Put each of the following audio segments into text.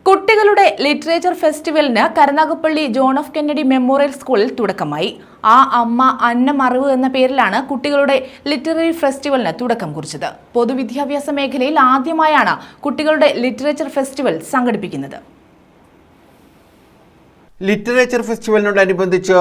കുട്ടികളുടെ ലിറ്ററേച്ചർ ഫെസ്റ്റിവലിന് Karunagappally John F Kennedy memorial സ്കൂളിൽ തുടക്കമായി. ആ അമ്മ അന്നം അറിവ് എന്ന പേരിലാണ് കുട്ടികളുടെ ലിറ്റററി ഫെസ്റ്റിവലിന് തുടക്കം കുറിച്ചത്. പൊതുവിദ്യാഭ്യാസ മേഖലയിൽ ആദ്യമായാണ് കുട്ടികളുടെ ലിറ്ററേച്ചർ ഫെസ്റ്റിവൽ സംഘടിപ്പിക്കുന്നത്. ലിറ്ററേച്ചർ ഫെസ്റ്റിവലിനോടനുബന്ധിച്ച്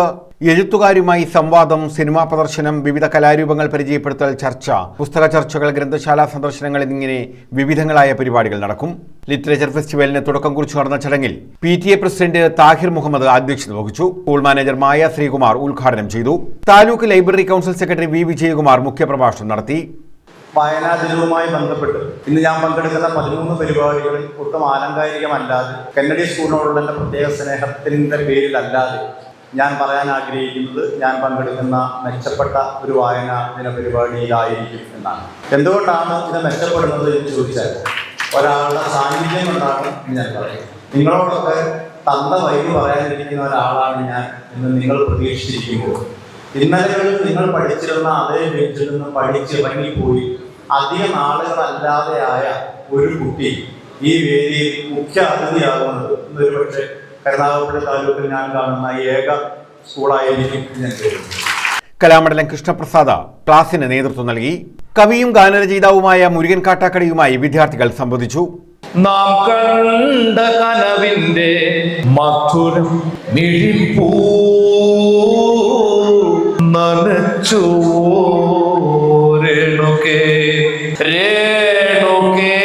എഴുത്തുകാരുമായി സംവാദം, സിനിമാ പ്രദർശനം, വിവിധ കലാരൂപങ്ങൾ പരിചയപ്പെടുത്തൽ, ചർച്ച, പുസ്തക ചർച്ചകൾ, ഗ്രന്ഥശാല സന്ദർശനങ്ങൾ എന്നിങ്ങനെ വിവിധങ്ങളായ പരിപാടികൾ നടക്കും. ലിറ്ററേച്ചർ ഫെസ്റ്റിവലിന് തുടക്കം കുറിച്ച് നടന്ന ചടങ്ങിൽ PTA പ്രസിഡന്റ് താഹിർ മുഹമ്മദ് അധ്യക്ഷത വഹിച്ചു. സ്കൂൾ മാനേജർ മായ ശ്രീകുമാർ ഉദ്ഘാടനം ചെയ്തു. Taluk library council secretary V Vijayakumar മുഖ്യപ്രഭാഷണം നടത്തി. വായനാ ദിനവുമായി ബന്ധപ്പെട്ട് ഇന്ന് ഞാൻ പങ്കെടുക്കുന്ന 13 പരിപാടികളിൽ ഒട്ടും ആലങ്കാരികമല്ലാതെ, കെന്നഡി സ്കൂളിനോടുള്ള എൻ്റെ പ്രത്യേക സ്നേഹത്തിൻ്റെ പേരിലല്ലാതെ ഞാൻ പറയാൻ ആഗ്രഹിക്കുന്നത് ഞാൻ പങ്കെടുക്കുന്ന മെച്ചപ്പെട്ട ഒരു വായനാ ദിന പരിപാടിയിലായിരിക്കും എന്നാണ്. എന്തുകൊണ്ടാണ് ഇത് മെച്ചപ്പെടുന്നത് എന്ന് ചോദിച്ചാൽ, ഒരാളുടെ സാന്നിധ്യം കൊണ്ടാണ് ഞാൻ പറയുന്നത്. നിങ്ങളോടൊക്കെ തന്ന വൈകി പറയാനിരിക്കുന്ന ഒരാളാണ് ഞാൻ എന്ന് നിങ്ങൾ പ്രതീക്ഷിച്ചിരിക്കുമ്പോൾ, ഇന്നലകളിൽ നിങ്ങൾ പഠിച്ചിരുന്ന അതേ ബെഞ്ചിൽ നിന്ന് പഠിച്ചിറങ്ങിപ്പോയി അധിക നാളുകളല്ലാതെയായ ഒരു കുട്ടി ഈ വേദിയിൽ മുഖ്യ അതിഥിയാകുന്നത് ഇന്നൊരു പക്ഷേ കരുനാഗപ്പള്ളി താലൂക്കിൽ ഞാൻ കാണുന്ന ഏക സ്കൂളായിരിക്കും ഞാൻ കരുതുന്നു. കലാമണ്ഡലം കൃഷ്ണപ്രസാദ് ക്ലാസിന് നേതൃത്വം നൽകി. കവിയും ഗാനരചയിതാവുമായ മുരുകൻ കാട്ടാക്കടയുമായി വിദ്യാർത്ഥികൾ സംവദിച്ചു. നാം കണ്ട കനവിന്റെ മധുരം മിഴിപ്പൂ നനച്ചു രേണുകേ രേണുകേ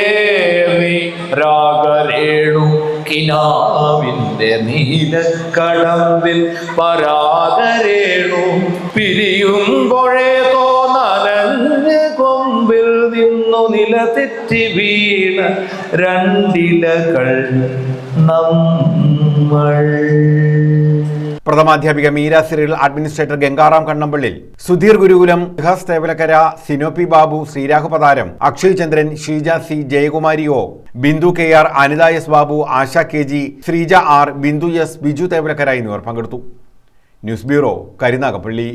നീ രാഗരേണു കിനാവിന്റെ നീലക്കടമ്പിൽ പരാഗരേണു പിരിയുമ്പോഴേ തോന്നലഞ്ഞ കൊമ്പിൽ നിന്നു നിലതെറ്റി വീണ രണ്ടിലകൾ നമ്മൾ. പ്രഥമാധ്യാപിക മീര സിറിൽ, അഡ്മിനിസ്ട്രേറ്റർ ഗംഗാറാം കണ്ണമ്പള്ളിൽ, സുധീർ ഗുരുകുലം, വിഹാസ് തേവലക്കര, സിനോപി ബാബു, ശ്രീരാഘുപതാരം, Akshay Chandran, Sheeja C, Jayakumari O, Bindu KR, Anitha S Babu, Asha KG, Sreeja R, Bindu S, Biju Thevalakkara എന്നിവർ പങ്കെടുത്തു. News bureau, Karunagappally.